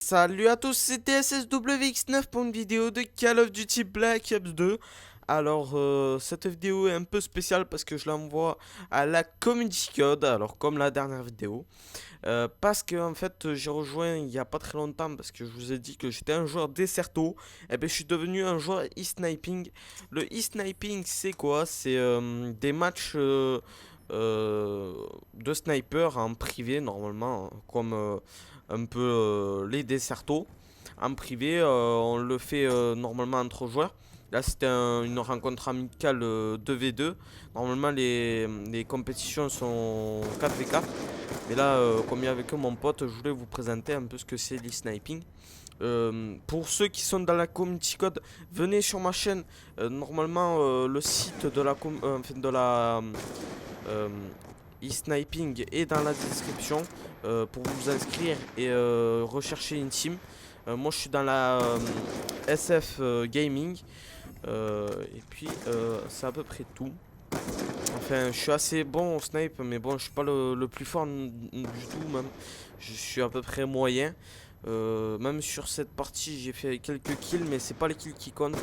Salut à tous, c'était SSWX9 pour une vidéo de Call of Duty Black Ops 2. Alors, cette vidéo est un peu spéciale parce que je l'envoie à la Community Code, alors comme la dernière vidéo. Parce que en fait, j'ai rejoint il y a pas très longtemps parce que je vous ai dit que j'étais un joueur Desserto. Et ben, je suis devenu un joueur e-sniping. Le e-sniping, c'est quoi? C'est des matchs de sniper en privé normalement, comme un peu les Desserto. En privé, on le fait normalement entre joueurs. Là, c'était une rencontre amicale 2v2. Normalement, les compétitions sont 4v4. Mais là, comme il y avait que mon pote, je voulais vous présenter un peu ce que c'est l'e-sniping. Pour ceux qui sont dans la community code, venez sur ma chaîne. Normalement, le site de la, enfin, de la euh, e-sniping est dans la description pour vous inscrire et rechercher une team. Moi, je suis dans la SF Gaming. Et puis, c'est à peu près tout. Enfin, je suis assez bon au snipe, mais bon, je suis pas le plus fort du tout, même. Je suis à peu près moyen. Même sur cette partie, j'ai fait quelques kills, mais c'est pas les kills qui comptent.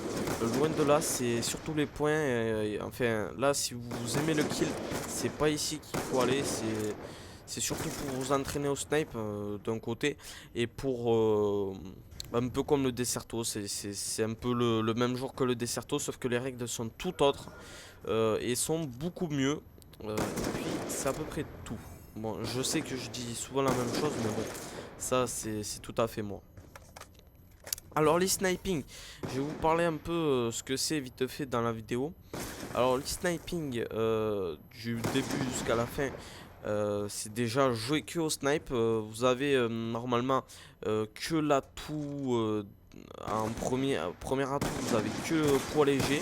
Loin de là, c'est surtout les points. Enfin, là, si vous aimez le kill, c'est pas ici qu'il faut aller. C'est surtout pour vous entraîner au snipe d'un côté et pour un peu comme le Desserto. C'est un peu le même jour que le Desserto, sauf que les règles sont tout autres et sont beaucoup mieux. Et puis c'est à peu près tout. Bon, je sais que je dis souvent la même chose, mais bon, ça c'est tout à fait moi. Alors les sniping, je vais vous parler un peu ce que c'est vite fait dans la vidéo. Alors les sniping du début jusqu'à la fin, c'est déjà jouer que au snipe. Vous avez normalement que l'atout en premier atout, vous avez que poids léger.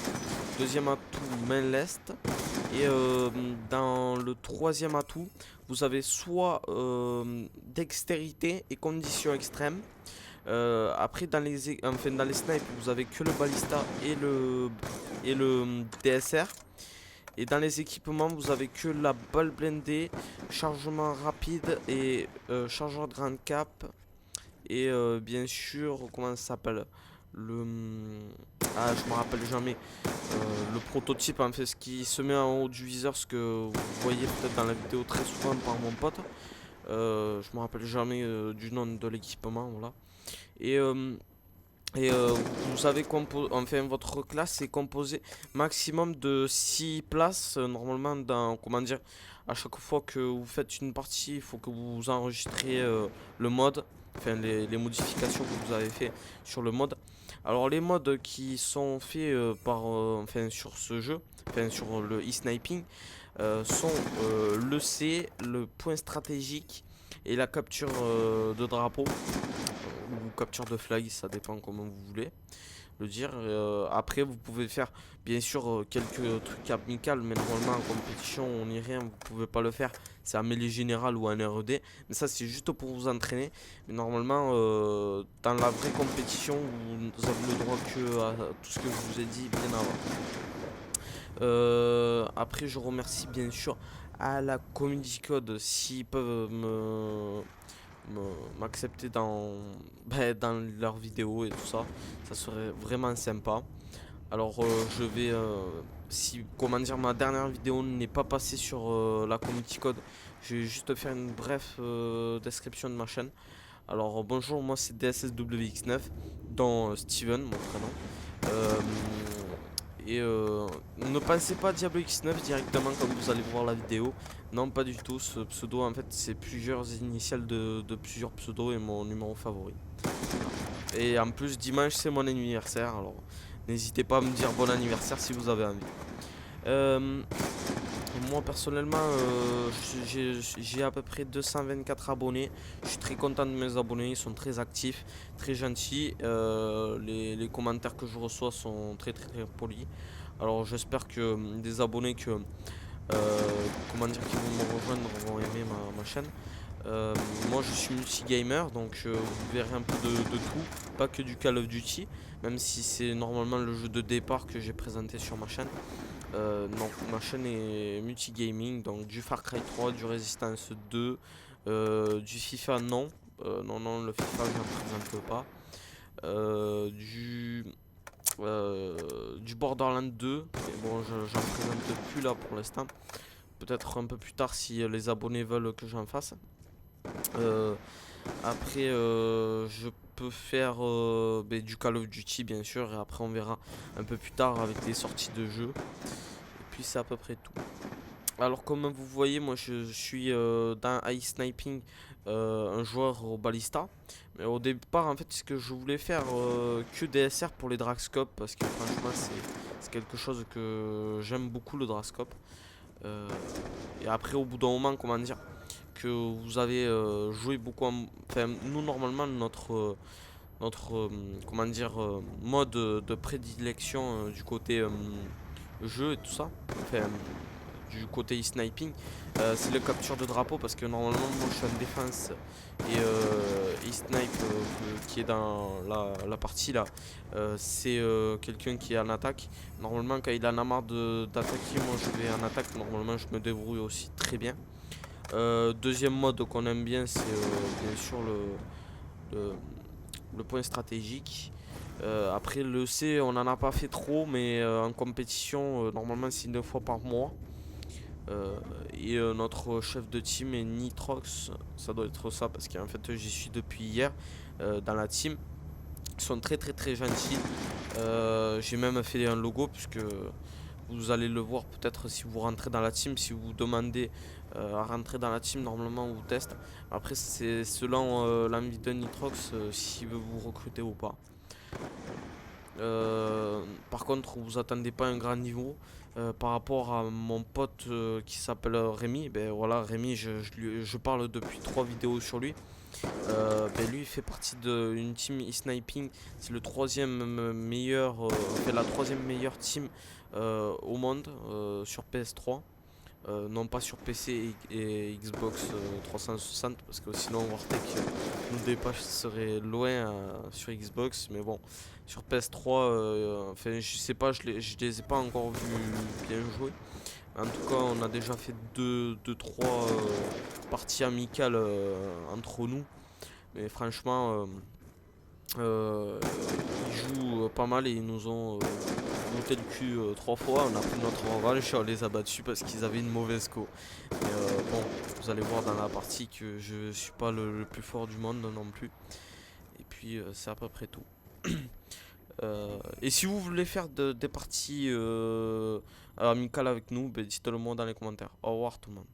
Deuxième atout, main leste. Et dans le troisième atout, vous avez soit dextérité et conditions extrêmes. Après, enfin, dans les snipes, vous avez que le ballista et le DSR. Et dans les équipements, vous avez que la balle blindée, chargement rapide et chargeur de grande cap. Et bien sûr, comment ça s'appelle? Le. Ah, je me rappelle jamais. Le prototype, en fait, ce qui se met en haut du viseur, ce que vous voyez peut-être dans la vidéo très souvent par mon pote. Je me rappelle jamais du nom de l'équipement, voilà. Et, euh, et vous avez enfin votre classe est composée maximum de 6 places. Normalement, comment dire, à chaque fois que vous faites une partie, il faut que vous enregistriez le mode, enfin les modifications que vous avez fait sur le mode. Alors les modes qui sont faits enfin sur ce jeu, enfin sur le e-sniping, sont le C, le point stratégique et la capture de drapeau ou capture de flag, ça dépend comment vous voulez le dire. Après, vous pouvez faire bien sûr quelques trucs amicales, mais normalement en compétition, on n'y rien, vous pouvez pas le faire. C'est un mêlée général ou un RED, mais ça c'est juste pour vous entraîner. Mais normalement, dans la vraie compétition, vous avez le droit que à tout ce que je vous ai dit bien avant. Après, je remercie bien sûr à la Community Code s'ils peuvent m'accepter dans leurs vidéos et tout ça. Ça serait vraiment sympa. Alors je vais si comment dire ma dernière vidéo n'est pas passée sur la community code, je vais juste faire une brève description de ma chaîne. Alors bonjour, moi c'est DSSWX9 dans Steven mon prénom. Euh, ne pensez pas à Diablo X9 directement quand vous allez voir la vidéo. Non, pas du tout. Ce pseudo, en fait, c'est plusieurs initiales de plusieurs pseudos et mon numéro favori. Et en plus, dimanche, c'est mon anniversaire. Alors, n'hésitez pas à me dire bon anniversaire si vous avez envie. Euh, Moi, personnellement, j'ai à peu près 224 abonnés. Je suis très content de mes abonnés. Ils sont très actifs, très gentils. Les commentaires que je reçois sont très, très, très polis. Alors, j'espère que des abonnés comment dire, qui vont me rejoindre vont aimer ma chaîne. Moi je suis multi-gamer donc vous verrez un peu de tout, pas que du Call of Duty, même si c'est normalement le jeu de départ que j'ai présenté sur ma chaîne. Non, ma chaîne est multi-gaming, donc du Far Cry 3, du Resistance 2, du FIFA non, Non, non, le FIFA, j'en présente pas. Euh, du, du Borderlands 2, mais bon, j'en présente plus là pour l'instant. Peut-être un peu plus tard si les abonnés veulent que j'en fasse. Euh, Après, je peux faire du Call of Duty, bien sûr, et après, on verra un peu plus tard avec les sorties de jeux. Et puis, c'est à peu près tout. Alors, comme vous voyez, moi, je suis dans Ice Sniping, un joueur au Ballista. Mais au départ, en fait, ce que je voulais faire que DSR pour les Dragscope, parce que franchement, c'est quelque chose que j'aime beaucoup, le Dragscope. Euh, et après, au bout d'un moment, comment dire, que vous avez joué beaucoup enfin, nous, normalement, notre comment dire, mode de prédilection du côté jeu et tout ça, enfin, du côté e-sniping, c'est le capture de drapeau parce que normalement, moi, je suis en défense et e-snipe qui est dans la partie là, c'est quelqu'un qui est en attaque. Normalement, quand il en a marre d'attaquer, moi je vais en attaque. Normalement, je me débrouille aussi très bien. Deuxième mode qu'on aime bien, c'est bien sûr le, le point stratégique. Après le C, on n'en a pas fait trop, mais en compétition, normalement c'est 2 fois par mois. Euh, et notre chef de team est Nitrox, ça doit être ça parce qu'en fait j'y suis depuis hier dans la team. Ils sont très très très gentils. J'ai même fait un logo puisque vous allez le voir peut-être si vous rentrez dans la team, si vous demandez à rentrer dans la team, normalement on vous teste. Après c'est selon l'envie de Nitrox s'il veut vous recruter ou pas. Par contre, vous attendez pas un grand niveau. Par rapport à mon pote qui s'appelle Rémi, ben voilà, Rémi, je parle depuis 3 vidéos sur lui. Ben lui, il fait partie d'une team e-sniping. C'est le troisième meilleur, enfin, la troisième meilleure team au monde sur PS3. Non pas sur PC et Xbox 360 parce que sinon Wartech nous dépasserait loin sur Xbox, mais bon sur PS3 enfin je sais pas, je les ai pas encore vus bien jouer. En tout cas on a déjà fait 3 parties amicales entre nous, mais franchement euh, ils jouent pas mal et ils nous ont monté le cul 3 fois. On a pris notre revanche et on les a battus parce qu'ils avaient une mauvaise co. Et, bon, vous allez voir dans la partie que je suis pas le plus fort du monde non plus. Et puis c'est à peu près tout. Et si vous voulez faire des parties amicales avec nous, ben, dites-le moi dans les commentaires. Au revoir tout le monde.